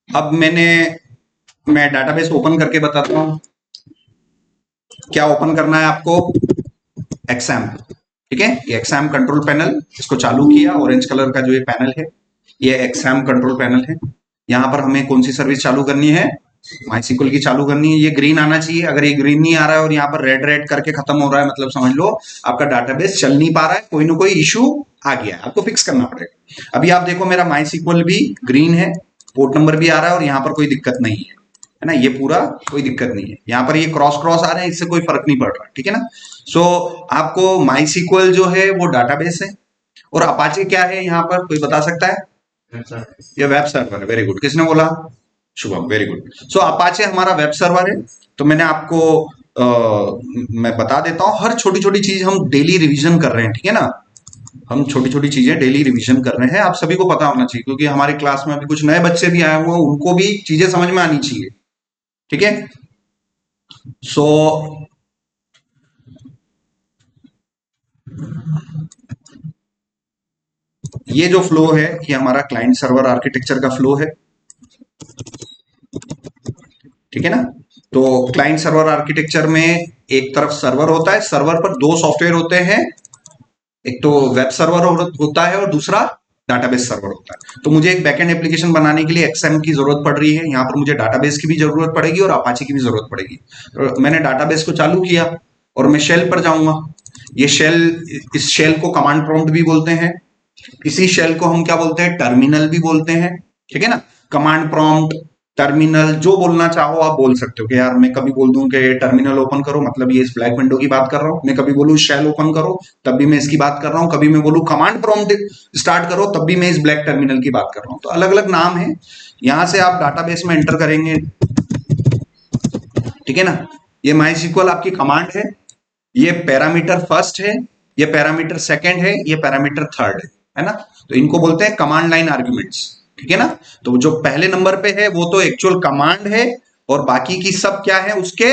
अब मैं database open करके बताता हूँ। क्या ओपन करना है आपको? एक्सएम। ठीक है, ये एक्सएम कंट्रोल पैनल, इसको चालू किया। ऑरेंज कलर का जो ये पैनल है, ये एक्सएम कंट्रोल पैनल है। यहाँ पर हमें कौन सी सर्विस चालू करनी है? माइसिक्वल की चालू करनी है। ये ग्रीन आना चाहिए। अगर ये ग्रीन नहीं आ रहा है और यहाँ पर रेड रेड करके खत्म हो रहा है, मतलब समझ लो आपका डाटाबेस चल नहीं पा रहा है, कोई ना कोई इशू आ गया है, आपको फिक्स करना पड़ेगा। अभी आप देखो मेरा माइसिक्वल भी ग्रीन है, पोर्ट नंबर भी आ रहा है और यहाँ पर कोई दिक्कत नहीं है ना, ये पूरा कोई दिक्कत नहीं है। यहाँ पर ये क्रॉस क्रॉस आ रहे हैं, इससे कोई फर्क नहीं पड़ रहा, ठीक है ना। सो आपको माइसिक्वल जो है वो डाटाबेस है, और अपाचे क्या है यहाँ पर कोई बता सकता है? ये वेब सर्वर है। वेरी गुड, किसने बोला? Shubham, very good. So Apache हमारा वेब सर्वर है। तो मैंने आपको मैं बता देता हूँ, हर छोटी छोटी चीज हम डेली रिवीजन कर रहे हैं, ठीक है ना। हम छोटी छोटी चीजें डेली रिवीजन कर रहे हैं, आप सभी को पता होना चाहिए, क्योंकि हमारी क्लास में अभी कुछ नए बच्चे भी आए हुए हैं, उनको भी चीजें समझ में आनी चाहिए, ठीक है। सो ये जो फ्लो है, ये हमारा क्लाइंट सर्वर आर्किटेक्चर का फ्लो है, ठीक है ना। तो क्लाइंट सर्वर आर्किटेक्चर में एक तरफ सर्वर होता है, सर्वर पर दो सॉफ्टवेयर होते हैं, एक तो वेब सर्वर होता है और दूसरा डाटाबेस सर्वर होता है। तो मुझे एक बैकएंड एप्लीकेशन बनाने के लिए एक्सएम की जरूरत पड़ रही है, यहाँ पर मुझे डाटाबेस की भी जरूरत पड़ेगी और अपाचे की भी जरूरत पड़ेगी। तो मैंने डाटाबेस को चालू किया और मैं शेल पर जाऊंगा। ये शेल, इस शेल को कमांड प्रॉम्प्ट भी बोलते हैं, इसी शेल को हम क्या बोलते हैं? टर्मिनल भी बोलते हैं, ठीक है ना। कमांड प्रॉम्प्ट, टर्मिनल, जो बोलना चाहो आप बोल सकते हो। कि यार मैं कभी बोल दूं कि टर्मिनल ओपन करो, मतलब ये इस ब्लैक विंडो की बात कर रहा हूं। मैं कभी बोलूं शेल ओपन करो, तब भी मैं इसकी बात कर रहा हूं। कभी मैं बोलूं कमांड प्रॉम्प्ट स्टार्ट करो, तब भी मैं इस ब्लैक टर्मिनल की बात कर रहा हूं। तो अलग अलग नाम है। यहां से आप डाटाबेस में एंटर करेंगे, ठीक है ना। ये माइस्क्ल आपकी कमांड है, ये पैरामीटर फर्स्ट है, ये पैरामीटर सेकंड है, ये पैरामीटर थर्ड है ना। तो इनको बोलते हैं कमांड लाइन आर्ग्यूमेंट्स, ठीक है ना। तो जो पहले नंबर पे है वो तो एक्चुअल कमांड है, और बाकी की सब क्या है? उसके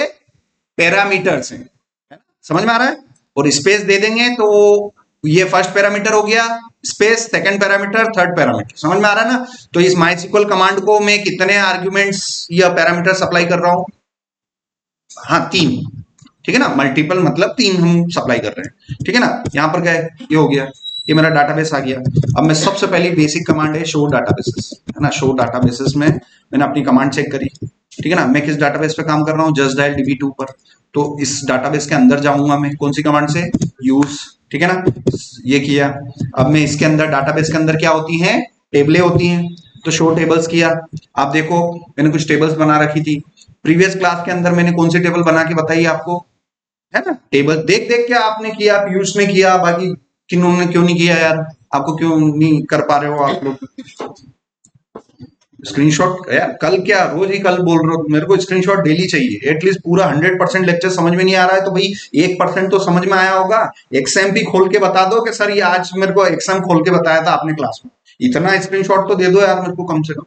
पैरामीटर्स हैं, है ना? समझ में आ रहा है? और स्पेस दे देंगे तो ये फर्स्ट पैरामीटर हो गया, space second parameter, third parameter. समझ में आ रहा है ना। तो इस माइस्क्ल कमांड को मैं कितने आर्ग्यूमेंट्स या पैरामीटर अप्लाई कर रहा हूं? हाँ, तीन, ठीक है ना। मल्टीपल मतलब तीन हम सप्लाई कर रहे हैं, ठीक है ना। यहां पर गए, ये हो गया, ये मेरा डाटाबेस आ गया। अब मैं सबसे पहली बेसिक कमांड है शो डाटाबेसेस, है ना। शो डाटाबेसेस में मैंने अपनी कमांड चेक करी, ठीक है ना। मैं किस डाटाबेस पे काम कर रहा हूँ? जस्ट डायल db2 पर। तो इस डाटाबेस के अंदर जाऊंगा मैं, कौन सी कमांड से? यूज, ठीक है ना। ये किया। अब मैं इसके अंदर, डाटाबेस के अंदर क्या होती हैं? टेबलें होती हैं। तो शो टेबल्स किया। आप देखो मैंने कुछ टेबल्स बना रखी थी प्रीवियस क्लास के अंदर। मैंने कौन सी टेबल बना के बताई आपको? है ना, टेबल देख देख के आपने किया, पीयूष ने किया, बाकी किन्होंने क्यों नहीं किया यार? आपको क्यों नहीं कर पा रहे हो आप लोग? स्क्रीनशॉट यार, कल क्या रोज ही कल बोल रहे हो? मेरे को स्क्रीनशॉट डेली चाहिए एटलीस्ट। पूरा 100% लेक्चर समझ में नहीं आ रहा है तो भाई 1% तो समझ में आया होगा। एक्सएमपी खोल के बता दो कि सर ये आज मेरे को एक्सएम खोल के बताया था आपने क्लास में। इतना स्क्रीनशॉट तो दे दो यार मेरे को कम से कम,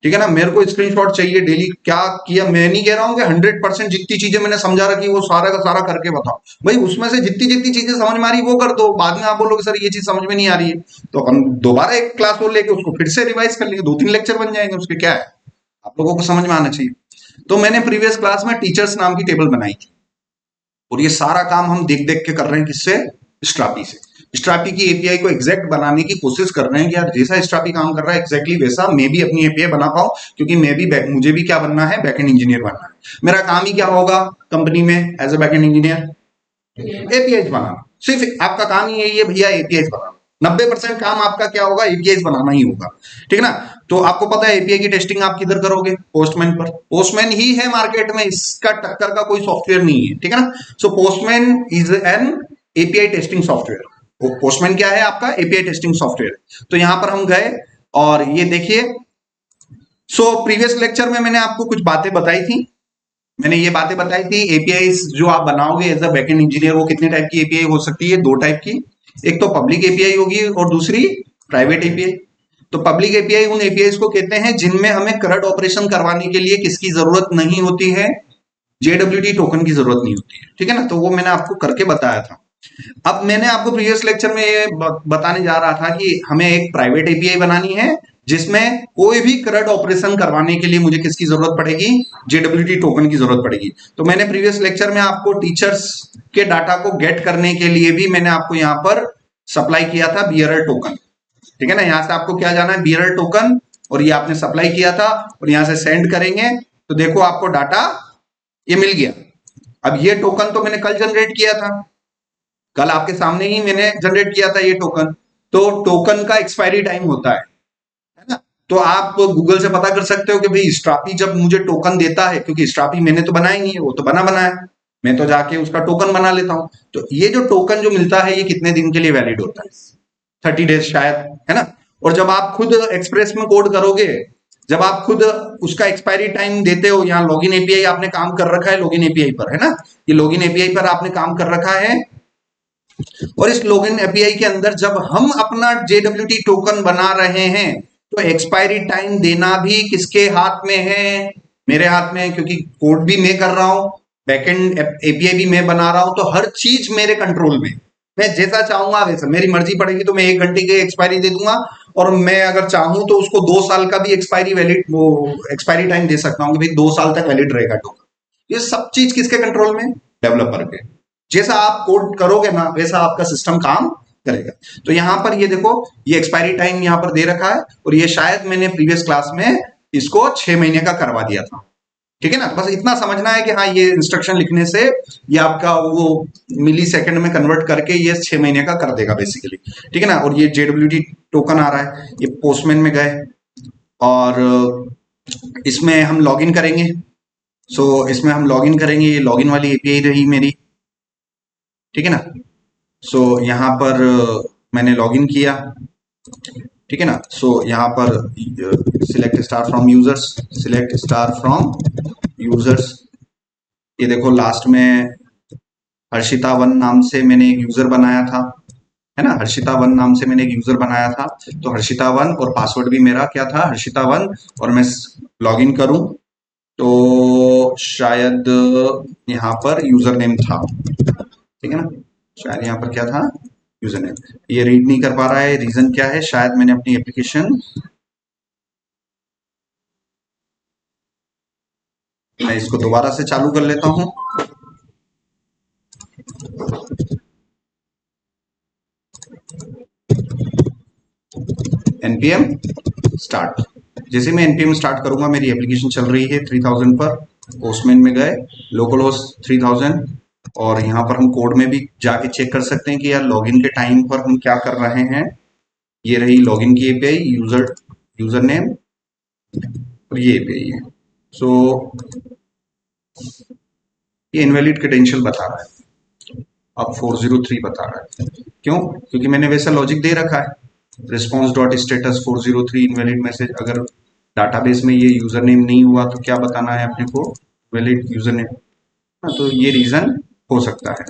ठीक है ना। मेरे को स्क्रीनशॉट चाहिए डेली। क्या किया? मैं नहीं कह रहा हूं कि 100% जितनी चीजें मैंने समझा रखी वो सारा का सारा करके बताओ भाई। उसमें से जितनी जितनी चीजें समझ में आ रही वो कर दो। बाद में आप बोलोगे सर ये चीज समझ में नहीं आ रही है, तो अपन दोबारा एक क्लास और लेके उसको फिर से रिवाइज कर लेंगे, 2-3 लेक्चर बन जाएंगे उसके। क्या है, आप लोगों को समझ में आना चाहिए। तो मैंने प्रीवियस क्लास में टीचर्स नाम की टेबल बनाई थी, और ये सारा काम हम देख देख के कर रहे हैं। किससे? स्ट्रापी से। स्ट्रापी की एपीआई को एग्जैक्ट बनाने की कोशिश कर रहे हैं कि यार जैसा स्ट्रापी काम कर रहा है एग्जैक्टली वैसा मैं भी अपनी एपीआई बना पाऊं, क्योंकि मुझे भी क्या बनना है? बैकएंड इंजीनियर बनना है। मेरा काम ही क्या होगा कंपनी में as a backend engineer? API बनाना। सिर्फ आपका काम ही यही है भैया, एपीआई बनाना। 90% काम आपका क्या होगा? एपीआई बनाना ही होगा, ठीक है ना। तो आपको पता है एपीआई की टेस्टिंग आप किधर करोगे? पोस्टमैन पर। पोस्टमैन ही है मार्केट में, इसका टक्कर का कोई सॉफ्टवेयर नहीं है, ठीक है ना। So Postman is an API testing software. Postman क्या है? आपका एपीआई टेस्टिंग सॉफ्टवेयर। तो यहां पर हम गए और ये देखिए। सो प्रीवियस लेक्चर में मैंने आपको कुछ बातें बताई थी। मैंने ये बातें बताई थी एपीआई जो आप बनाओगे एज अ बैकएंड इंजीनियर, वो कितने टाइप की एपीआई हो सकती है? 2 टाइप की। एक तो पब्लिक एपीआई होगी और दूसरी प्राइवेट एपीआई। तो पब्लिक एपीआई उन एपीआई को कहते हैं जिनमें हमें करंट ऑपरेशन करवाने के लिए किसकी जरूरत नहीं होती है? जेडब्ल्यूटी टोकन की जरूरत नहीं होती है, ठीक है ना। तो वो मैंने आपको करके बताया था। अब मैंने आपको प्रीवियस लेक्चर में ये बताने जा रहा था कि हमें एक प्राइवेट एपीआई बनानी है जिसमें कोई भी CRUD ऑपरेशन करवाने के लिए मुझे किसकी जरूरत पड़ेगी, JWT टोकन की जरूरत पड़ेगी। तो मैंने प्रीवियस लेक्चर में आपको टीचर्स के डाटा को गेट करने के लिए भी मैंने आपको यहाँ पर सप्लाई किया था BRL टोकन। ठीक है ना, यहां से आपको क्या जाना है, BRL टोकन, और ये आपने सप्लाई किया था और यहां से सेंड करेंगे तो देखो आपको डाटा ये मिल गया। अब ये टोकन तो मैंने कल जनरेट किया था, कल आपके सामने ही मैंने जनरेट किया था ये टोकन। तो टोकन का एक्सपायरी टाइम होता है ना। तो आप गूगल से पता कर सकते हो कि भाई स्ट्रापी जब मुझे टोकन देता है, क्योंकि स्ट्रापी मैंने तो बनाई नहीं है, वो तो बना है, मैं तो जाके उसका टोकन बना लेता हूं। तो ये जो टोकन जो मिलता है ये कितने दिन के लिए वैलिड होता है, 30 डेज शायद, है ना। और जब आप खुद एक्सप्रेस में कोड करोगे, जब आप खुद उसका एक्सपायरी टाइम देते हो, यहाँ लॉगिन एपीआई आपने काम कर रखा है, लॉगिन एपीआई पर, है ना, ये लॉगिन एपीआई पर आपने काम कर रखा है। और इस लॉगिन एपीआई के अंदर जब हम अपना JWT टोकन बना रहे हैं तो एक्सपायरी टाइम देना भी किसके हाथ में है, मेरे हाथ में है, क्योंकि कोड भी मैं कर रहा हूं, बैकएंड एपीआई भी मैं बना रहा हूं, तो हर चीज मेरे कंट्रोल में। मैं जैसा चाहूंगा वैसा, मेरी मर्जी पड़ेगी तो मैं 1 घंटे की एक्सपायरी दे दूंगा, और मैं अगर चाहूं तो उसको 2 साल का भी एक्सपायरी वैलिड वो एक्सपायरी टाइम दे सकता हूं कि भाई 2 साल तक वैलिड रहेगा टोकन। ये सब चीज किसके कंट्रोल में, डेवलपर के। जैसा आप कोड करोगे ना वैसा आपका सिस्टम काम करेगा। तो यहां पर ये देखो, ये एक्सपायरी टाइम यहां पर दे रखा है, और ये शायद मैंने प्रीवियस क्लास में इसको 6 महीने का करवा दिया था। ठीक है ना, बस इतना समझना है कि हाँ ये इंस्ट्रक्शन लिखने से ये आपका वो मिली सेकंड में कन्वर्ट करके ये 6 महीने का कर देगा बेसिकली। ठीक है ना, और ये JWT टोकन आ रहा है, ये पोस्टमैन में गए और इसमें हम लॉगिन करेंगे। सो इसमें हम लॉगिन करेंगे, ये लॉगिन वाली एपीआई रही मेरी। ठीक है ना, सो यहाँ पर मैंने लॉगिन किया। ठीक है ना, सो यहाँ पर select star from users, select star from users. ये देखो लास्ट में हर्षिता वन नाम से मैंने एक यूजर बनाया था, है ना, हर्षिता वन नाम से मैंने एक यूजर बनाया था। तो हर्षिता वन और पासवर्ड भी मेरा क्या था, हर्षिता वन, और मैं लॉगिन करूं तो शायद यहाँ पर यूजर नेम था। ठीक है ना, शायद यहाँ पर क्या था, यूजर नेम। ये रीड नहीं कर पा रहा है, रीजन क्या है, शायद मैंने अपनी एप्लीकेशन, मैं इसको दोबारा से चालू कर लेता हूं। npm start. जैसे मैं npm स्टार्ट करूंगा मेरी एप्लीकेशन चल रही है 3000 पर, पोस्टमैन में गए, लोकल होस्ट 3000, और यहाँ पर हम कोड में भी जाके चेक कर सकते हैं कि यार लॉगिन के टाइम पर हम क्या कर रहे हैं। ये रही लॉगिन की एपीआई, यूजर नेम, और ये एपीआई है। सो ये इनवैलिड क्रेडेंशियल बता रहा है, अब 403 बता रहा है। क्यों, क्योंकि मैंने वैसा लॉजिक दे रखा है, response dot status 403 invalid message. अगर डाटाबेस में ये यूजर नेम नहीं हुआ तो क्या बताना है अपने को, वैलिड यूजर नेम। तो ये रीजन हो सकता है।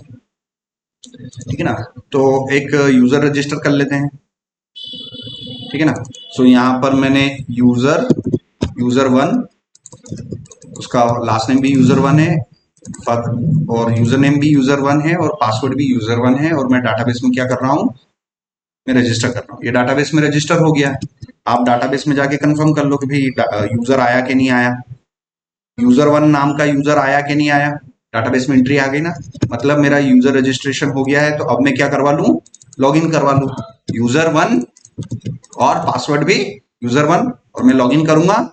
ठीक है ना, तो एक यूजर रजिस्टर कर लेते हैं। ठीक है ना, सो यहाँ पर मैंने यूजर वन, उसका लास्ट नेम भी यूजर वन है, और यूजर नेम भी यूजर वन है, और पासवर्ड भी यूजर वन है, और मैं डाटाबेस में क्या कर रहा हूँ, मैं रजिस्टर कर रहा हूँ। ये डाटाबेस में रजिस्टर हो गया। आप डाटाबेस में जाके कंफर्म कर लो कि भाई यूजर आया कि नहीं आया, यूजर वन नाम का यूजर आया कि नहीं आया। डाटाबेस में एंट्री आ गई ना, मतलब मेरा यूजर रजिस्ट्रेशन हो गया है। तो अब मैं क्या करवा लूं, लॉगिन करवा लूं, यूजर वन और पासवर्ड भी यूजर वन, और मैं लॉगिन करूंगा।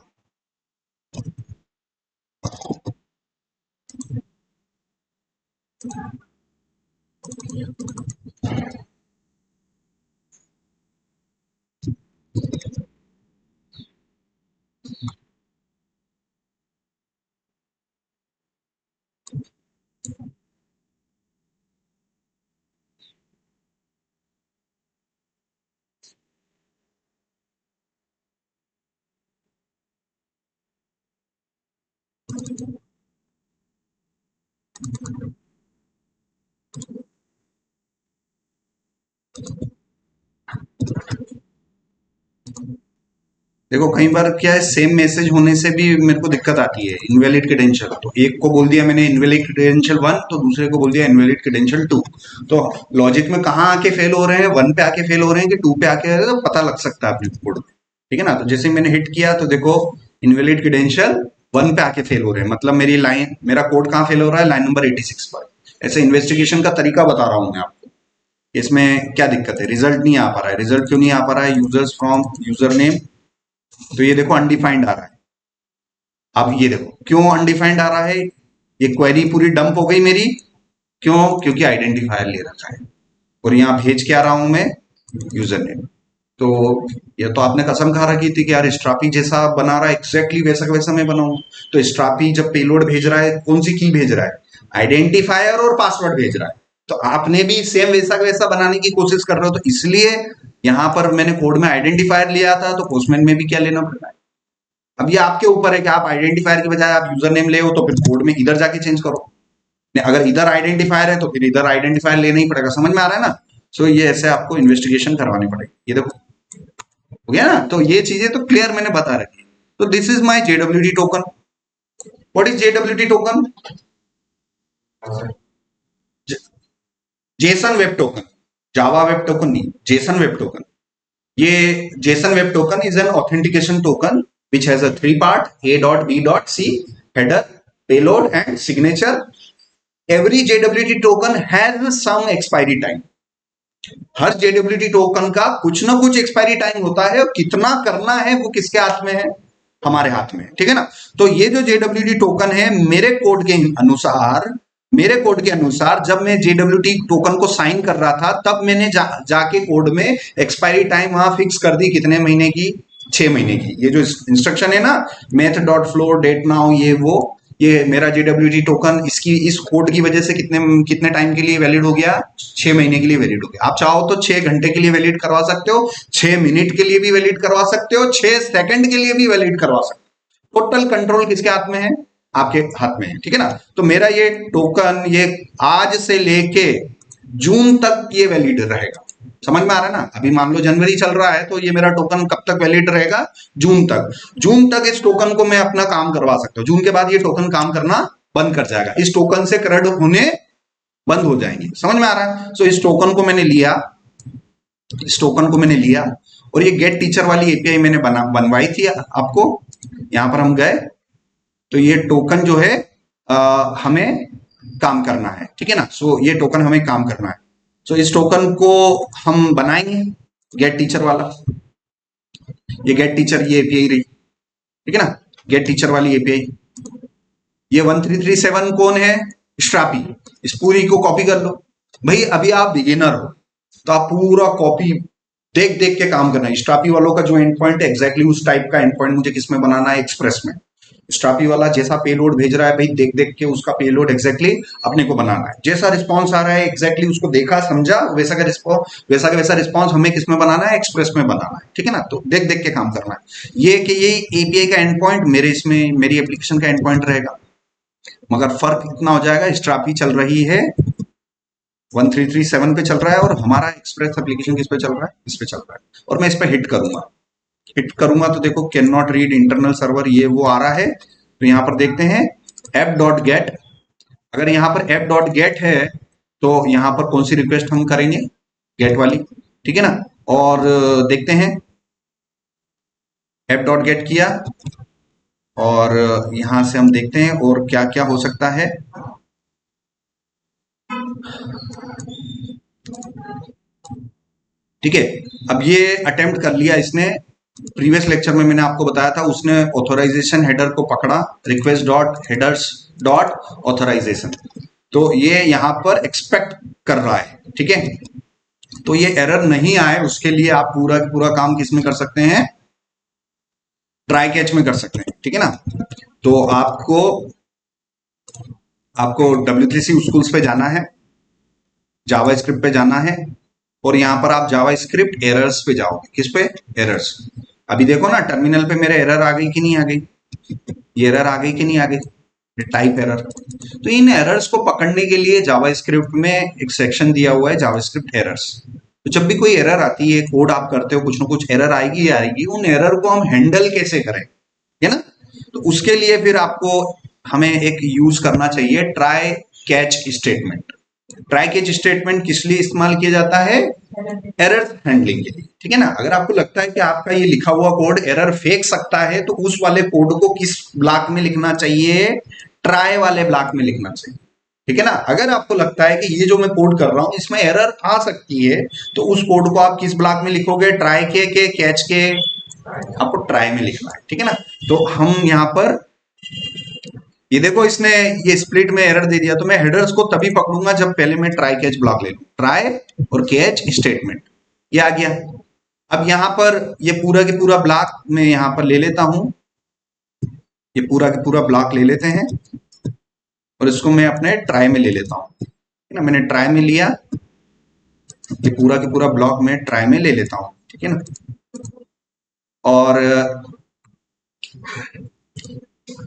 देखो कई बार क्या है, सेम मैसेज होने से भी मेरे को दिक्कत आती है, इनवैलिड क्रेडेंशियल। तो एक को बोल दिया मैंने इनवैलिड क्रेडेंशियल वन, तो दूसरे को बोल दिया इनवैलिड क्रेडेंशियल टू। तो लॉजिक में कहाँ आके फेल हो रहे हैं, वन पे आके फेल हो रहे हैं कि टू पे आके, तो पता लग सकता है अपने कोड में। ठीक है ना। तो जैसे मैंने हिट किया तो देखो इनवैलिड क्रेडेंशियल 1 पे आके फेल हो रहे हैं, मतलब मेरा कोड कहाँ फेल हो रहा है, लाइन नंबर 86 पर। ऐसे इन्वेस्टिगेशन का तरीका बता रहा हूं मैं आपको। इसमें क्या दिक्कत है, रिजल्ट नहीं आ पा रहा है, रिजल्ट क्यों नहीं आ पा रहा है, यूजर्स फ्रॉम यूजर नेम, तो ये देखो अनडिफाइंड आ रहा है। अब ये देखो क्यों अनडिफाइंड आ रहा है, ये क्वेरी पूरी डंप हो गई मेरी, क्यों, क्योंकि आइडेंटिफायर ले रखा है और यहाँ भेज के आ रहा हूं मैं यूजर नेम। तो ये तो आपने कसम खा रखी थी कि यार स्ट्रापी जैसा बना रहा है, एग्जैक्टली वैसा का वैसा मैं बनाऊं। तो स्ट्रापी जब पेलोड भेज रहा है कौन सी की भेज रहा है, आइडेंटिफायर और पासवर्ड भेज रहा है। तो आपने भी सेम वैसा का वैसा बनाने की कोशिश कर रहे हो, तो इसलिए यहां पर मैंने कोड में आइडेंटिफायर लिया था, तो पोस्टमैन में भी क्या लेना पड़ रहा है। अब ये आपके ऊपर है कि आप आइडेंटिफायर की बजाय आप यूजर नेम ले हो, तो फिर कोड में इधर जाके चेंज करो। अगर इधर आइडेंटिफायर है तो फिर इधर आइडेंटिफायर लेना ही पड़ेगा, समझ में आ रहा है ना। सो ये ऐसे आपको इन्वेस्टिगेशन करवानी पड़ेगी। ये देखो हो गया ना, तो ये चीजें तो क्लियर मैंने बता रखी। तो this is my जेडब्ल्यूटी token. What is जेडब्ल्यूटी token, Jason web token, Java web token नहीं, जेसन वेब टोकन। ये Jason web token is an authentication token which has a 3 part, a.b.c, header, payload and signature. Every JWT token has some expiry time. Her JWT token का कुछ ना कुछ expiry time होता है, और कितना करना है वो किसके हाथ में है, हमारे हाथ में, ठीक है ना। तो ये जो JWT टोकन है, मेरे कोड के अनुसार जब मैं JWT टोकन को साइन कर रहा था, तब मैंने जाके कोड में एक्सपायरी टाइम वहां फिक्स कर दी, कितने महीने की, 6 महीने की। ये जो इंस्ट्रक्शन है ना, math.flow date now, ये मेरा JWT टोकन इस कोड की वजह से कितने टाइम के लिए वैलिड हो गया, 6 महीने के लिए वैलिड हो गया। आप चाहो तो 6 घंटे के लिए वैलिड करवा सकते हो, 6 मिनट के लिए भी वैलिड करवा सकते हो, 6 सेकंड के लिए भी वैलिड करवा सकते हो। टोटल कंट्रोल किसके हाथ में है, आपके हाथ में है, ठीक है ना। तो मेरा ये टोकन ये आज से लेके जून तक ये वैलिड रहेगा, समझ में आ रहा है ना। अभी मान लो जनवरी चल रहा है, तो ये मेरा टोकन कब तक वैलिड रहेगा, जून तक। जून तक इस टोकन को मैं अपना काम करवा सकता हूँ, जून के बाद ये टोकन काम करना बंद कर जाएगा, इस टोकन से क्रेड होने बंद हो जाएंगे, समझ में आ रहा है। सो इस टोकन को मैंने लिया, और ये गेट टीचर वाली एपीआई मैंने बनवाई थी आपको। यहां पर हम गए, तो ये टोकन जो है हमें काम करना है, ठीक है ना। सो ये टोकन हमें काम करना है। सो इस टोकन को हम बनाएंगे, गेट टीचर वाला, ये गेट टीचर, ये एपीआई रही, ठीक है ना, गेट टीचर वाली एपीआई। ये 1337 कौन है, स्ट्रापी। इस पूरी को कॉपी कर लो भाई। अभी आप बिगिनर हो तो आप पूरा कॉपी देख देख के काम करना है। स्ट्रापी वालों का जो एंड पॉइंट है, एग्जैक्टली उस टाइप का एंड पॉइंट मुझे किसमें बनाना है, एक्सप्रेस में। स्ट्रापी वाला जैसा पेलोड भेज रहा है भाई, देख देख के उसका पेलोड एग्जैक्टली अपने को बनाना है। जैसा रिस्पॉन्स आ रहा है एग्जैक्टली उसको देखा समझा, वैसा का रिस्पॉन्स हमें किसमें बनाना है, एक्सप्रेस में बनाना है, ठीक है ना। तो देख देख के काम करना है। ये कि ये एपीआई का एंड पॉइंट मेरी एप्लीकेशन का एंड पॉइंट रहेगा, मगर फर्क इतना हो जाएगा, स्ट्रापी चल रही है 1337 पे चल रहा है, और हमारा एक्सप्रेस एप्लीकेशन किस पे चल रहा है, इस पे चल रहा है। और मैं इस पे हिट करूंगा तो देखो can not read internal server, ये वो आ रहा है। तो यहां पर देखते हैं app.get, अगर यहां पर app.get है तो यहां पर कौन सी रिक्वेस्ट हम करेंगे, गेट वाली, ठीक है ना। और देखते हैं app.get किया, और यहां से हम देखते हैं और क्या क्या हो सकता है। ठीक है, अब ये अटेम्प्ट कर लिया इसने। प्रीवियस लेक्चर में मैंने आपको बताया था, उसने ऑथोराइजेशन हेडर को पकड़ा, request dot headers dot authorization, तो ये यहां पर एक्सपेक्ट कर रहा है, ठीक है। तो ये एरर नहीं आए उसके लिए आप पूरा काम किस में कर सकते हैं, ट्राई कैच में कर सकते हैं, ठीक है ना। तो आपको W3C स्कूल्स पे जाना है, जावा स्क्रिप्ट पे जाना है, और यहां पर आप जावा स्क्रिप्ट एरर्स पे जाओगे। किस पे, एरर्स। अभी देखो ना टर्मिनल पे मेरे एरर आ गई कि नहीं आ गई, ये एरर आ गई कि नहीं आ गई, टाइप एरर। तो इन एरर्स को पकड़ने के लिए जावा स्क्रिप्ट में एक सेक्शन दिया हुआ है, जावा स्क्रिप्ट एरर्स। तो जब भी कोई एरर आती है, कोड आप करते हो, कुछ ना कुछ एरर आएगी, उन एरर को हम हैंडल कैसे करें, है ना। तो उसके लिए फिर आपको हमें एक यूज करना चाहिए try catch statement. Try catch statement किस लिए इस्तेमाल किया जाता है, एरर हैंडलिंग के लिए, ठीक है ना। अगर आपको लगता है कि आपका ये लिखा हुआ कोड एरर फेंक सकता है तो उस वाले कोड को किस ब्लॉक में लिखना चाहिए, ट्राई वाले ब्लॉक में लिखना चाहिए, ठीक है ना। अगर आपको लगता है कि ये जो मैं कोड कर रहा हूं इसमें एरर आ सकती है तो उस कोड को आप किस ब्लॉक में लिखोगे, ट्राई के कैच के, आपको ट्राई में लिखना है, ठीक है ना। तो हम यहाँ पर ये देखो इसने ये स्प्लिट में एरर दे दिया, तो मैं हेडर्स को तभी पकड़ूंगा जब पहले मैं ट्राई कैच ब्लॉक ले लूं, ट्राई और कैच स्टेटमेंट ये आ गया। अब यहां पर ये पूरा के पूरा ब्लॉक मैं यहां पर ले लेता हूं, ये पूरा के पूरा ब्लॉक ले लेते हैं और इसको मैं अपने ट्राई में ले लेता हूं, ठीक है ना। मैंने ट्राई में लिया, ये पूरा के पूरा ब्लॉक मैं ट्राई में ले लेता हूं, ठीक है ना। और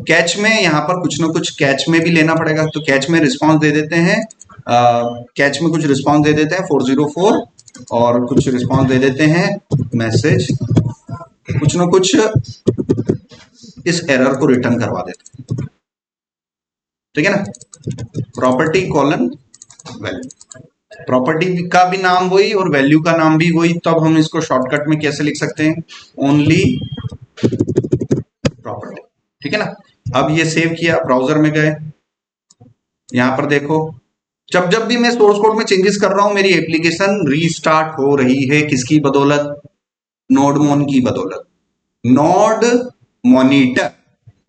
कैच में यहाँ पर कुछ ना कुछ कैच में भी लेना पड़ेगा, तो कैच में रिस्पांस दे देते हैं, कैच में कुछ रिस्पांस दे देते हैं 404 और कुछ रिस्पांस दे देते हैं मैसेज, कुछ ना कुछ इस एरर को रिटर्न करवा देते हैं, ठीक है ना। प्रॉपर्टी कॉलन वैल्यू, प्रॉपर्टी का भी नाम वही और वैल्यू का नाम भी वही, तब हम इसको शॉर्टकट में कैसे लिख सकते हैं, ओनली प्रॉपर्टी, ठीक है ना। अब ये सेव किया, ब्राउजर में गए, यहां पर देखो जब जब भी मैं सोर्स कोड में चेंजेस कर रहा हूं मेरी एप्लीकेशन रीस्टार्ट हो रही है, किसकी बदौलत, नोडमोन की बदौलत। नोड मॉनिटर,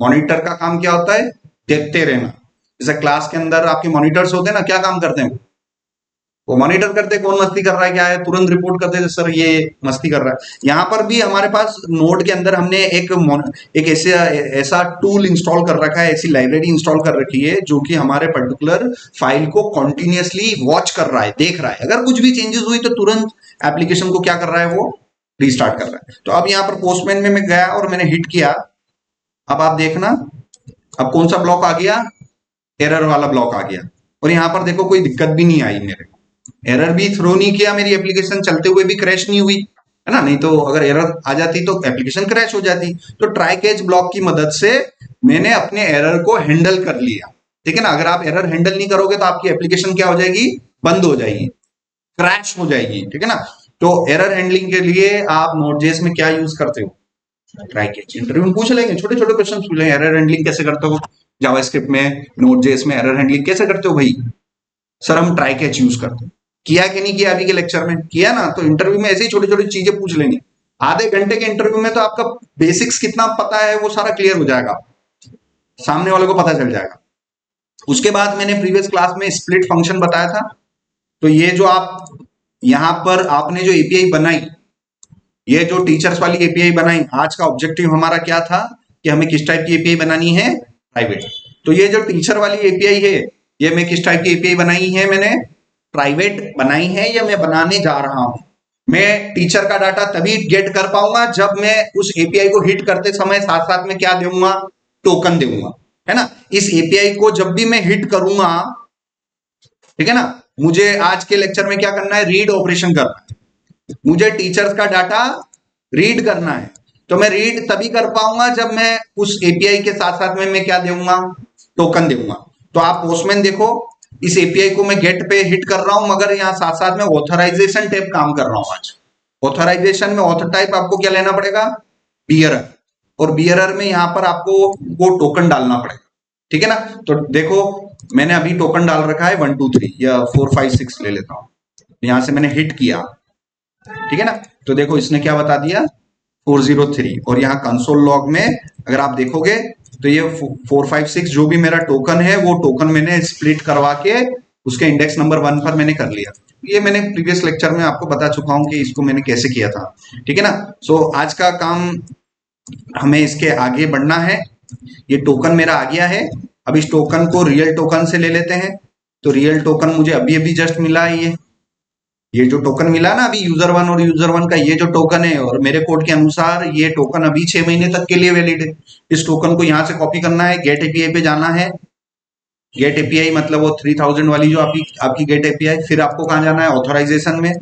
मॉनिटर का काम क्या होता है, देखते रहना। जैसे क्लास के अंदर आपके मॉनिटर्स होते हैं ना, क्या काम करते हैं, वो मॉनिटर करते कौन मस्ती कर रहा है क्या है, तुरंत रिपोर्ट करते थे सर ये मस्ती कर रहा है। यहां पर भी हमारे पास नोड के अंदर हमने एक ऐसा टूल इंस्टॉल कर रखा है, ऐसी लाइब्रेरी इंस्टॉल कर रखी है जो कि हमारे पर्टिकुलर फाइल को कॉन्टिन्यूसली वॉच कर रहा है, देख रहा है। अगर कुछ भी चेंजेस हुई तो तुरंत एप्लीकेशन को क्या कर रहा है, वो रिस्टार्ट कर रहा है। तो अब यहाँ पर पोस्टमैन में मैं गया और मैंने हिट किया, अब आप देखना अब कौन सा ब्लॉक आ गया, एरर वाला ब्लॉक आ गया। और यहाँ पर देखो कोई दिक्कत भी नहीं आई, मेरे एरर भी थ्रो नहीं किया, मेरी एप्लीकेशन चलते हुए भी क्रैश नहीं हुई, है ना। नहीं तो अगर एरर आ जाती तो एप्लीकेशन क्रैश हो जाती। तो ट्राई कैच ब्लॉक की मदद से मैंने अपने एरर को हैंडल कर लिया, ठीक है ना। अगर आप एरर हैंडल नहीं करोगे तो आपकी एप्लीकेशन क्या हो जाएगी, बंद हो जाएगी, क्रैश हो जाएगी, ठीक है ना। तो एरर हैंडलिंग के लिए आप नोड.जेएस में क्या यूज करते हो, ट्राई कैच। इंटरव्यू में पूछ लेंगे, छोटे छोटे क्वेश्चन पूछ लेंगे, एरर हैंडलिंग कैसे करते हो जावास्क्रिप्ट में, नोड.जेएस में एरर हैंडलिंग कैसे करते हो भाई, सर हम ट्राई कैच यूज करते हैं। किया कि नहीं किया अभी के लेक्चर में, किया ना। तो इंटरव्यू में ऐसे ही छोटी छोटी चीजें पूछ लेंगे, आधे घंटे के इंटरव्यू में तो आपका बेसिक्स कितना पता है वो सारा क्लियर हो जाएगा, सामने वाले को पता चल जाएगा। उसके बाद मैंने प्रीवियस क्लास में स्प्लिट फंक्शन बताया था। तो ये जो आप यहां पर आपने जो एपीआई बनाई, ये जो टीचर्स वाली एपीआई बनाई, आज का ऑब्जेक्टिव हमारा क्या था कि हमें किस टाइप की एपीआई बनानी है, प्राइवेट। तो ये जो टीचर वाली एपीआई है, ये मैं किस टाइप की एपीआई बनाई है, मैंने प्राइवेट बनाई है या मैं बनाने जा रहा हूं। मैं टीचर का डाटा तभी गेट कर पाऊंगा जब मैं उस एपीआई को हिट करते समय साथ साथ में क्या दूंगा, टोकन दूंगा, है ना। इस एपीआई को जब भी मैं हिट करूंगा, ठीक है ना, मुझे आज के लेक्चर में क्या करना है, रीड ऑपरेशन करना है। मुझे टीचर्स का डाटा रीड करना है, तो मैं रीड तभी कर पाऊंगा जब मैं उस एपीआई के साथ साथ में मैं क्या दूंगा, टोकन दूंगा। तो आप पोस्टमैन देखो, इस एपीआई को मैं गेट पे हिट कर रहा हूं, मगर यहां साथ साथ में ऑथराइजेशन टाइप काम कर रहा हूं आज। ऑथराइजेशन में ऑथर टाइप आपको क्या लेना पड़ेगा, बियरर, और बियरर में यहां पर आपको वो टोकन डालना पड़ेगा, ठीक है ना। तो देखो मैंने अभी टोकन डाल रखा है 1 2 3 या 4 5 6 ले लेता हूं, यहां से मैंने हिट किया, ठीक है ना। तो देखो इसने क्या बता दिया, 403। और यहाँ कंसोल लॉग में अगर आप देखोगे तो ये 4 5 6 जो भी मेरा टोकन है वो टोकन मैंने स्प्लिट करवा के उसके इंडेक्स नंबर 1 पर मैंने कर लिया। ये मैंने प्रीवियस लेक्चर में आपको बता चुका हूं कि इसको मैंने कैसे किया था, ठीक है ना। सो आज का काम हमें इसके आगे बढ़ना है। ये टोकन मेरा आ गया है, अब इस टोकन को रियल टोकन से ले लेते हैं। तो रियल टोकन मुझे अभी अभी जस्ट मिला है, ये जो टोकन मिला ना अभी यूजर 1 और यूजर 1 का ये जो टोकन है, और मेरे कोड के अनुसार ये टोकन अभी 6 महीने तक के लिए वैलिड है। इस टोकन को यहां से कॉपी करना है, गेट एपीआई पे जाना है। गेट एपीआई मतलब वो 3000 वाली जो आपकी गेट एपीआई। फिर आपको कहां जाना है, ऑथराइजेशन में।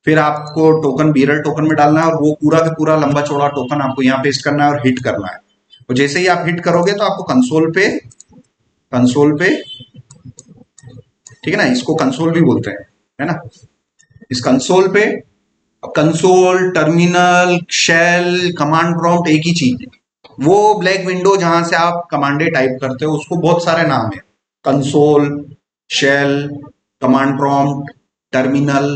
फिर आपको टोकन बीरल टोकन में डालना है और वो पूरा का पूरा लंबा चौड़ा टोकन आपको यहाँ पेस्ट करना है और हिट करना है। और जैसे ही आप हिट करोगे तो आपको कंसोल पे, ठीक है ना, इसको कंसोल भी बोलते हैं, है ना। इस कंसोल पे console, terminal, shell, command prompt एक ही चीज है। वो ब्लैक विंडो जहां से आप कमांडे टाइप करते हो उसको बहुत सारे नाम है, console, shell, command prompt, terminal,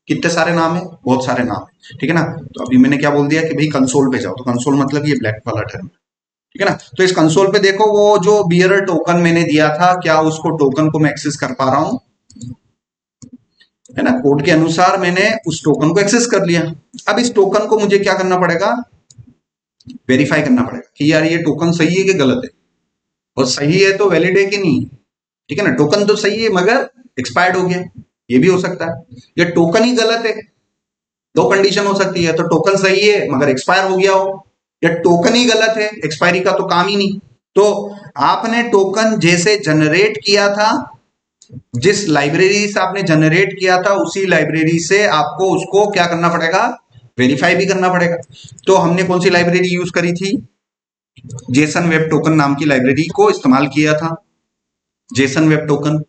कितने सारे नाम है, बहुत सारे नाम है, ठीक है ना। तो अभी मैंने क्या बोल दिया कि भाई कंसोल पे जाओ, तो कंसोल मतलब ये ब्लैक वाला टर्मिनल, ठीक है ना। तो इस कंसोल पे देखो वो जो बियरर टोकन मैंने दिया था, क्या उसको टोकन को मैं एक्सेस कर पा रहा हूं, है ना। कोड के अनुसार मैंने उस टोकन को एक्सेस कर लिया। अब इस टोकन को मुझे क्या करना पड़ेगा, वेरीफाई करना पड़ेगा कि यार ये टोकन सही है कि गलत है, और सही है तो वैलिड है कि नहीं, ठीक है ना। टोकन तो सही है मगर एक्सपायर्ड हो गया, ये भी हो सकता है। या टोकन ही गलत है, दो कंडीशन हो सकती है, तो टोकन सही है मगर एक्सपायर हो गया हो, या टोकन ही गलत है, एक्सपायरी का तो काम ही नहीं। तो आपने टोकन जैसे जनरेट किया था, जिस लाइब्रेरी से आपने जनरेट किया था उसी लाइब्रेरी से आपको उसको क्या करना पड़ेगा, वेरीफाई भी करना पड़ेगा। तो हमने कौन सी लाइब्रेरी यूज करी थी, जेसन वेब टोकन नाम की लाइब्रेरी को इस्तेमाल किया था, जेसन वेब टोकन।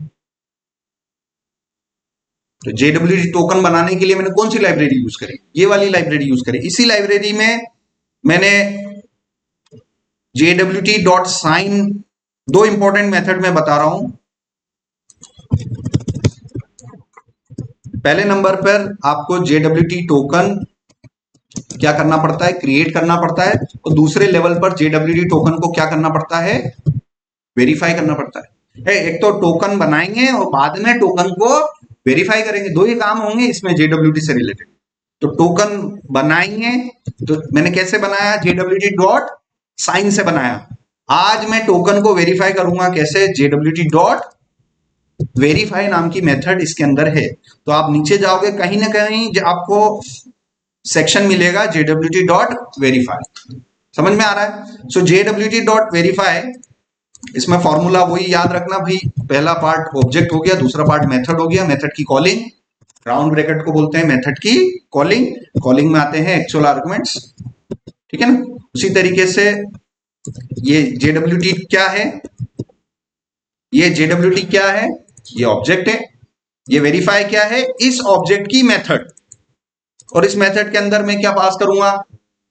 तो जेडब्ल्यूटी टोकन बनाने के लिए मैंने कौन सी लाइब्रेरी यूज करी, ये वाली लाइब्रेरी यूज करी। इसी लाइब्रेरी में मैंने जेडब्ल्यूटी डॉट साइन, दो इंपॉर्टेंट मेथड में बता रहा हूं। पहले नंबर पर आपको जेडब्ल्यूटी टोकन क्या करना पड़ता है, क्रिएट करना पड़ता है, और दूसरे लेवल पर जेडब्ल्यूटी टोकन को क्या करना पड़ता है, वेरीफाई करना पड़ता है। एक तो टोकन बनाएंगे और बाद में टोकन को वेरीफाई करेंगे, दो ही काम होंगे इसमें जेडब्ल्यूटी से रिलेटेड। तो टोकन बनाएंगे, तो मैंने कैसे बनाया, जेडब्ल्यूटी डॉट साइन से बनाया। आज मैं टोकन को वेरीफाई करूंगा कैसे, जेडब्ल्यूटी डॉट वेरीफाई नाम की मेथड इसके अंदर है। तो आप नीचे जाओगे कहीं ना कहीं आपको सेक्शन मिलेगा जेडब्ल्यूटी डॉट वेरीफाई, समझ में आ रहा है। सो जेडब्ल्यूटी डॉट वेरीफाई, इसमें फॉर्मूला वही याद रखना भाई, पहला पार्ट ऑब्जेक्ट हो गया, दूसरा पार्ट मेथड हो गया, मेथड की कॉलिंग, राउंड ब्रैकेट को बोलते हैं मेथड की कॉलिंग, कॉलिंग में आते हैं एक्चुअल आर्गुमेंट्स, ठीक है ना। उसी तरीके से ये जेडब्ल्यूटी क्या है, ये जेडब्ल्यूटी क्या है, ये ऑब्जेक्ट है, ये वेरीफाई क्या है, इस ऑब्जेक्ट की मेथड, और इस मेथड के अंदर मैं क्या पास करूंगा,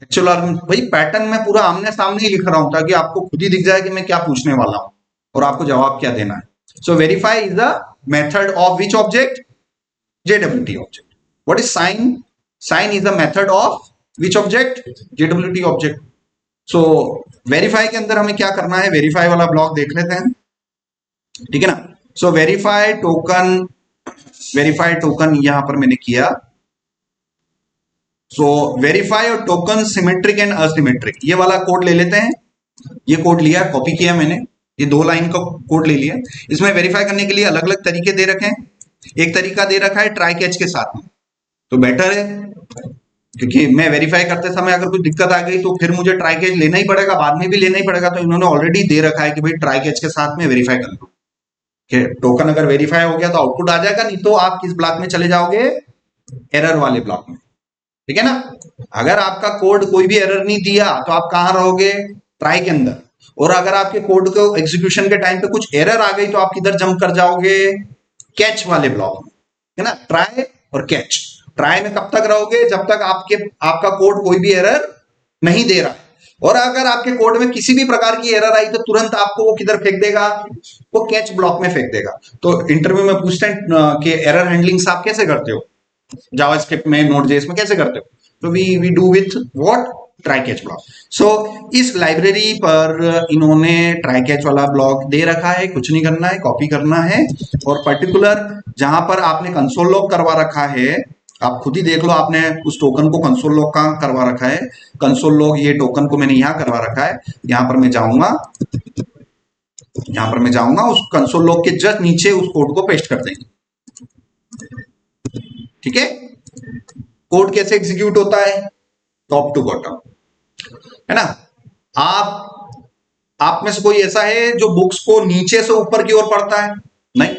एक्चुअल आर्गुमेंट। भाई पैटर्न में पूरा आमने सामने ही लिख रहा हूं ताकि आपको खुद ही दिख जाए कि मैं क्या पूछने वाला हूं और आपको जवाब क्या देना है। So verify is the method of which object, JWT object. What is sign, sign is the method of which object, JWT object. So verify के अंदर हमें क्या करना है, वेरीफाई वाला ब्लॉक देख लेते हैं, ठीक है ना। सो वेरीफाई टोकन, वेरीफाई टोकन यहां पर मैंने किया। सो वेरीफाई और टोकन सिमेट्रिक एंड असिमेट्रिक, ये वाला कोड ले लेते हैं। ये कोड लिया, कॉपी किया मैंने, ये दो लाइन का कोड ले लिया। इसमें वेरीफाई करने के लिए अलग अलग तरीके दे रखे हैं। एक तरीका दे रखा है ट्राई कैच के साथ में, तो बेटर है, क्योंकि मैं वेरीफाई करते समय अगर कुछ दिक्कत आ गई तो फिर मुझे ट्राई कैच लेना ही पड़ेगा, बाद में भी लेना ही पड़ेगा। तो इन्होंने ऑलरेडी दे रखा है कि भाई ट्राई कैच के साथ में वेरीफाई कर लो, टोकन अगर वेरीफाई हो गया तो आउटपुट आ जाएगा, नहीं तो आप किस ब्लॉक में चले जाओगे, एरर वाले ब्लॉक में, ठीक है ना। अगर आपका कोड कोई भी एरर नहीं दिया तो आप कहां रहोगे, ट्राई के अंदर। और अगर आपके कोड को एग्जीक्यूशन के टाइम पे कुछ एरर आ गई तो आप किधर जंप कर जाओगे, कैच वाले ब्लॉक में, है ना। ट्राई और कैच, ट्राई में कब तक रहोगे, जब तक आपका कोड कोई भी एरर नहीं दे रहा है। और अगर आपके कोड में किसी भी प्रकार की एरर आई तो तुरंत आपको वो किधर फेंक देगा, वो कैच ब्लॉक में फेंक देगा। तो इंटरव्यू में पूछते हैं कि एरर हैंडलिंग आप कैसे करते हो, जावास्क्रिप्ट में, नोड.जेएस में कैसे करते हो, तो we do with what, try catch block. So इस लाइब्रेरी पर इन्होंने ट्राई कैच वाला ब्लॉक दे रखा है, कुछ नहीं करना है, कॉपी करना है, और पर्टिकुलर जहां पर आपने कंसोल लॉग करवा रखा है, आप खुद ही देख लो, आपने उस टोकन को कंसोल लॉग कहां करवा रखा है, कंसोल लॉग ये टोकन को मैंने यहां करवा रखा है। यहां पर मैं जाऊंगा, यहां पर मैं जाऊंगा, उस कंसोल लॉग के जस्ट नीचे उस कोड को पेस्ट कर देंगे, ठीक है। कोड कैसे एग्जीक्यूट होता है, टॉप टू बॉटम, है ना। आप में से कोई ऐसा है जो बुक्स को नीचे से ऊपर की ओर पढ़ता है, नहीं।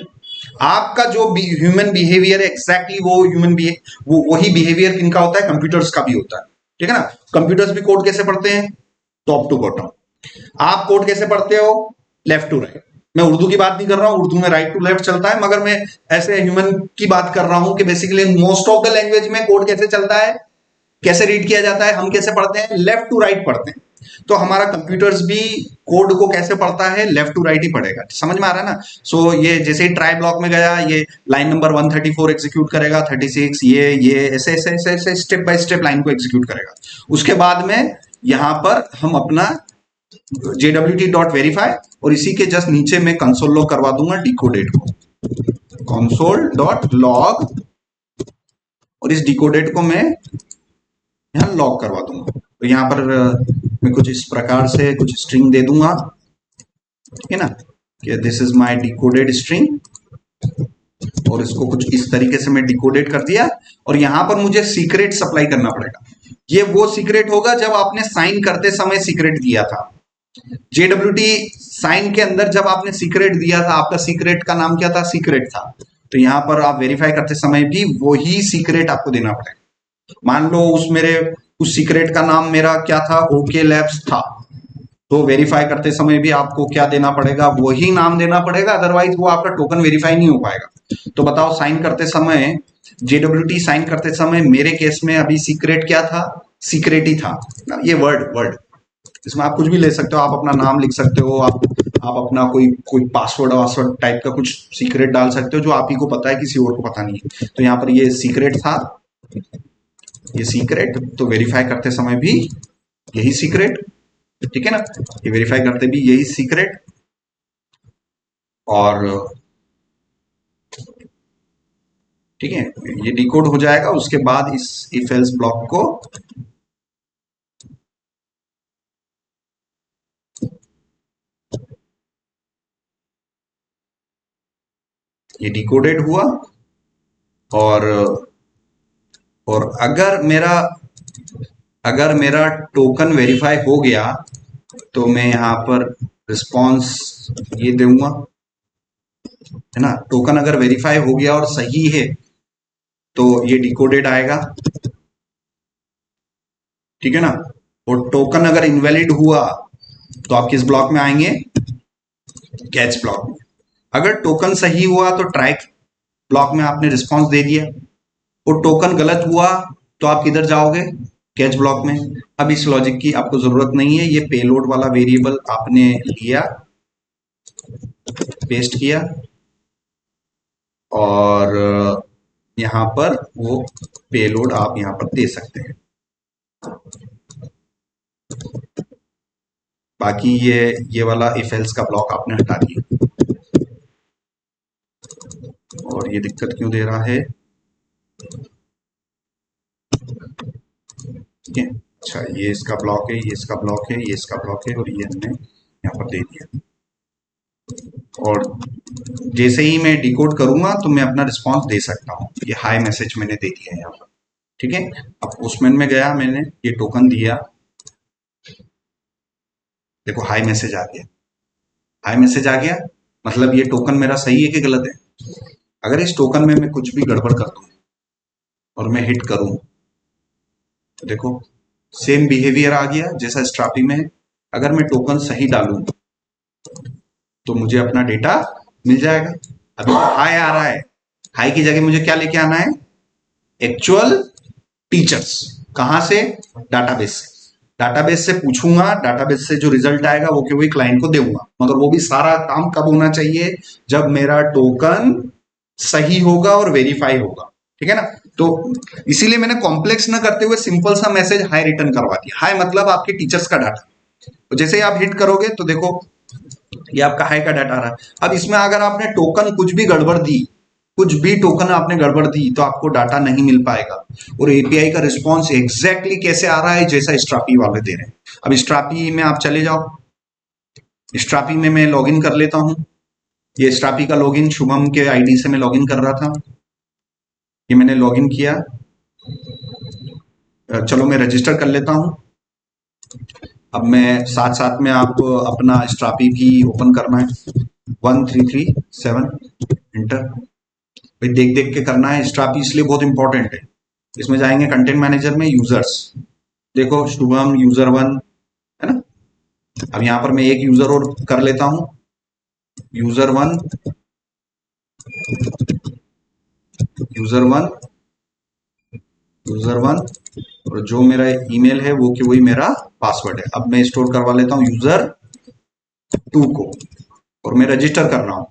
आपका जो ह्यूमन बिहेवियर है, एग्जैक्टली वो ह्यूमन वो वही बिहेवियर किनका होता है, कंप्यूटर्स का भी होता है, ठीक है ना। कंप्यूटर्स भी कोड कैसे पढ़ते हैं, टॉप टू बॉटम। आप कोड कैसे पढ़ते हो, लेफ्ट टू राइट, मैं उर्दू की बात नहीं कर रहा हूँ, उर्दू में राइट टू लेफ्ट चलता है, मगर मैं ऐसे ह्यूमन की बात कर रहा हूँ कि basically most of the language में कोड कैसे चलता है, कैसे रीड किया जाता है, हम कैसे पढ़ते हैं, लेफ्ट टू राइट पढ़ते हैं। तो हमारा कंप्यूटर्स भी कोड को कैसे पढ़ता है, लेफ्ट टू राइट ही पढ़ेगा। समझ में आ रहा है ना? सो ये जैसे ही ट्राई ब्लॉक में गया, ये लाइन नंबर 134 एग्जीक्यूट करेगा, 36, ये ऐसे ऐसे ऐसे ऐसे स्टेप बाय स्टेप लाइन को एग्जीक्यूट करेगा। उसके बाद में यहां पर हम अपना JWT.verify और इसी के जस्ट नीचे में कंसोल लॉग करवा दूंगा डिकोडेट को, console.log, और इस डिकोडेट को मैं यहाँ लॉग करवा दूंगा। तो यहाँ पर मैं कुछ इस प्रकार से कुछ स्ट्रिंग दे दूंगा, ठीक है ना, कि this is my decoded string, और इसको कुछ इस तरीके से मैं डिकोडेट कर दिया। और यहाँ पर मुझे सीक्रेट सप्लाई करना पड़ेगा। ये वो सीक्रेट होगा जब आपने साइन करते समय सीक्रेट दिया था। JWT साइन के अंदर जब आपने सीक्रेट दिया था, आपका सीक्रेट का नाम क्या था? सीक्रेट था। तो यहाँ पर आप वेरीफाई करते समय भी वही सीक्रेट आपको देना पड़ेगा। मान लो उस सीक्रेट का नाम मेरा क्या था? ओके लैब्स था। तो वेरीफाई करते समय भी आपको क्या देना पड़ेगा? वही नाम देना पड़ेगा, अदरवाइज वो आपका टोकन वेरीफाई नहीं हो पाएगा। तो बताओ, साइन करते समय, JWT साइन करते समय मेरे केस में अभी सीक्रेट क्या था? सीक्रेट ही था। ये वर्ड वर्ड इसमें आप कुछ भी ले सकते हो, आप अपना नाम लिख सकते हो, आप अपना कोई कोई पासवर्ड वासवर्ड टाइप का कुछ सीक्रेट डाल सकते हो जो आप ही को पता है, किसी और को पता नहीं है। तो यहाँ पर ये सीक्रेट था, ये सीक्रेट, तो वेरीफाई करते समय भी यही सीक्रेट, ठीक है ना, ये वेरीफाई करते भी यही सीक्रेट। और ठीक है, ये डिकोड हो जाएगा। उसके बाद इस इफ एल्स ब्लॉक को ये डिकोडेड हुआ, और अगर मेरा टोकन वेरीफाई हो गया तो मैं यहाँ पर रिस्पॉन्स ये दूंगा, है ना। टोकन अगर वेरीफाई हो गया और सही है तो ये डिकोडेड आएगा, ठीक है ना। और टोकन अगर इनवैलिड हुआ तो आप किस ब्लॉक में आएंगे? कैच ब्लॉक में। अगर टोकन सही हुआ तो ट्राई ब्लॉक में आपने रिस्पॉन्स दे दिया, और टोकन गलत हुआ तो आप किधर जाओगे? कैच ब्लॉक में। अब इस लॉजिक की आपको जरूरत नहीं है, ये पेलोड वाला वेरिएबल आपने लिया, पेस्ट किया, और यहां पर वो पेलोड आप यहां पर दे सकते हैं। बाकी ये वाला इफ एल्स का ब्लॉक आपने हटा दिया। और ये दिक्कत क्यों दे रहा है? ठीक है, अच्छा, ये इसका ब्लॉक है, ये इसका ब्लॉक है, ये इसका ब्लॉक है, और ये हमने यहाँ पर दे दिया। और जैसे ही मैं डिकोड करूंगा तो मैं अपना रिस्पॉन्स दे सकता हूँ। ये हाई मैसेज मैंने दे दिया है यहाँ पर, ठीक है। अब पोस्टमैन में गया, मैंने ये टोकन दिया, देखो हाई मैसेज आ गया। हाई मैसेज आ गया मतलब ये टोकन मेरा सही है कि गलत है? अगर इस टोकन में मैं कुछ भी गड़बड़ कर दूं और मैं हिट करूं तो देखो सेम बिहेवियर आ गया जैसा स्ट्रापी में है। अगर मैं टोकन सही डालूं तो मुझे अपना डेटा मिल जाएगा। अभी हाई आ रहा है, हाई की जगह मुझे क्या लेके आना है? Actual teachers. कहां से? डाटाबेस से। डाटाबेस से पूछूंगा, डाटाबेस से जो रिजल्ट आएगा वो कि वही क्लाइंट को दूंगा, मगर वो भी सारा काम कब होना चाहिए? जब मेरा टोकन सही होगा और वेरीफाई होगा, ठीक है ना। तो इसीलिए मैंने कॉम्प्लेक्स ना करते हुए सिंपल सा मैसेज हाई रिटर्न करवा दिया। हाई मतलब आपके टीचर्स का डाटा। तो जैसे ही आप हिट करोगे तो देखो ये आपका हाई का डाटा आ रहा है। अब इसमें अगर आपने टोकन कुछ भी गड़बड़ दी, कुछ भी टोकन आपने गड़बड़ दी, तो आपको डाटा नहीं मिल पाएगा। और एपीआई का रिस्पॉन्स एग्जैक्टली कैसे आ रहा है? जैसा स्ट्रापी वाले दे रहे हैं। अब स्ट्रापी में आप चले जाओ, स्ट्रापी में मैं लॉगिन कर लेता हूं। ये स्ट्रापी का लॉगिन शुभम के आईडी से मैं लॉगिन कर रहा था, ये मैंने लॉगिन किया। चलो मैं रजिस्टर कर लेता हूं। अब मैं साथ साथ में आपको अपना स्ट्रापी भी ओपन करना है। 1337 इंटर, भाई देख देख के करना है। स्ट्रापी इसलिए बहुत इंपॉर्टेंट है। इसमें जाएंगे कंटेंट मैनेजर में, यूजर्स, देखो शुभम यूजर 1 है ना। अब यहाँ पर मैं एक यूजर और कर लेता हूं, user one, user one, user one, और जो मेरा ईमेल है वो कि वही मेरा पासवर्ड है। अब मैं स्टोर करवा लेता हूं यूजर टू को, और मैं रजिस्टर कर रहा हूं।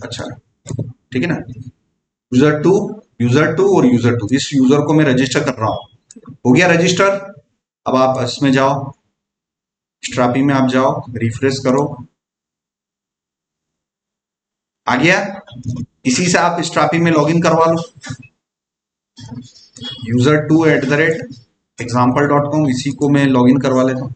अच्छा, ठीक है ना, यूजर टू, यूजर टू और यूजर टू, इस यूजर को मैं रजिस्टर कर रहा हूं। हो गया रजिस्टर। अब आप इसमें जाओ, स्ट्रापी में आप जाओ, रिफ्रेश करो, आ गया। इसी से आप स्ट्रापी में लॉगिन करवा लो, user2@example.com, इसी को मैं लॉगिन करवा लेता हूँ।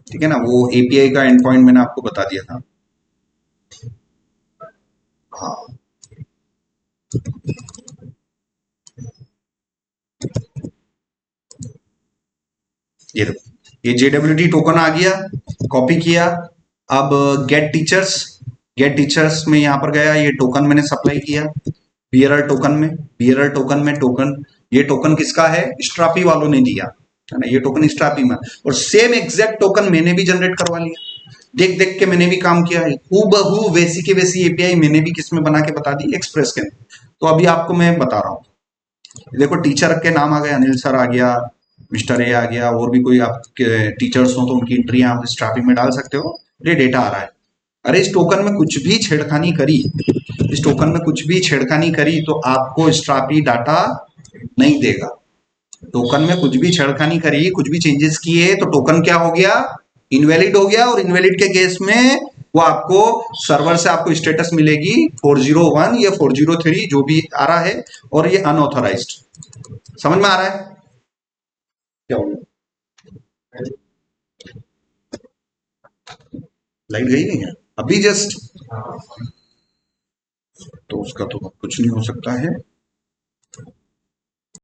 ठीक है ना, वो एपीआई का एंड पॉइंट मैंने आपको बता दिया था। हाँ, ये देखो, ये JWT टोकन आ गया, कॉपी किया। अब गेट टीचर्स में यहाँ पर गया, ये टोकन मैंने सप्लाई किया बीआरआर टोकन में। बीआरआर टोकन में टोकन, ये टोकन किसका है, स्ट्रापी वालों ने दिया है ना, ये टोकन स्ट्रापी में। और सेम एग्जैक्ट टोकन मैंने भी जनरेट करवा लिया, देख देख के मैंने भी काम किया है, हूबहू वैसी के वैसी एपीआई मैंने भी किसमें बना के बता दी, एक्सप्रेस के अंदर। तो अभी आपको मैं बता रहा हूँ, देखो टीचर के नाम आ गए, अनिल सर आ गया, मिस्टर ए आ गया, और भी कोई आपके टीचर्स हो तो उनकी एंट्री आप स्ट्रापी में डाल सकते हो। ये डेटा आ रहा है। अरे इस टोकन में कुछ भी छेड़खानी करी, इस टोकन में कुछ भी छेड़खानी करी तो आपको स्ट्रापी डाटा नहीं देगा। टोकन में कुछ भी छेड़खानी करी, कुछ भी चेंजेस किए तो टोकन क्या हो गया, इनवैलिड हो गया। और इनवैलिड के केस में वो आपको सर्वर से आपको स्टेटस मिलेगी 401 या 403 जो भी आ रहा है, और ये अनऑथराइज्ड। समझ में आ रहा है क्या हो गया, लाइट गई नहीं है अभी जस्ट, तो उसका तो कुछ नहीं हो सकता है।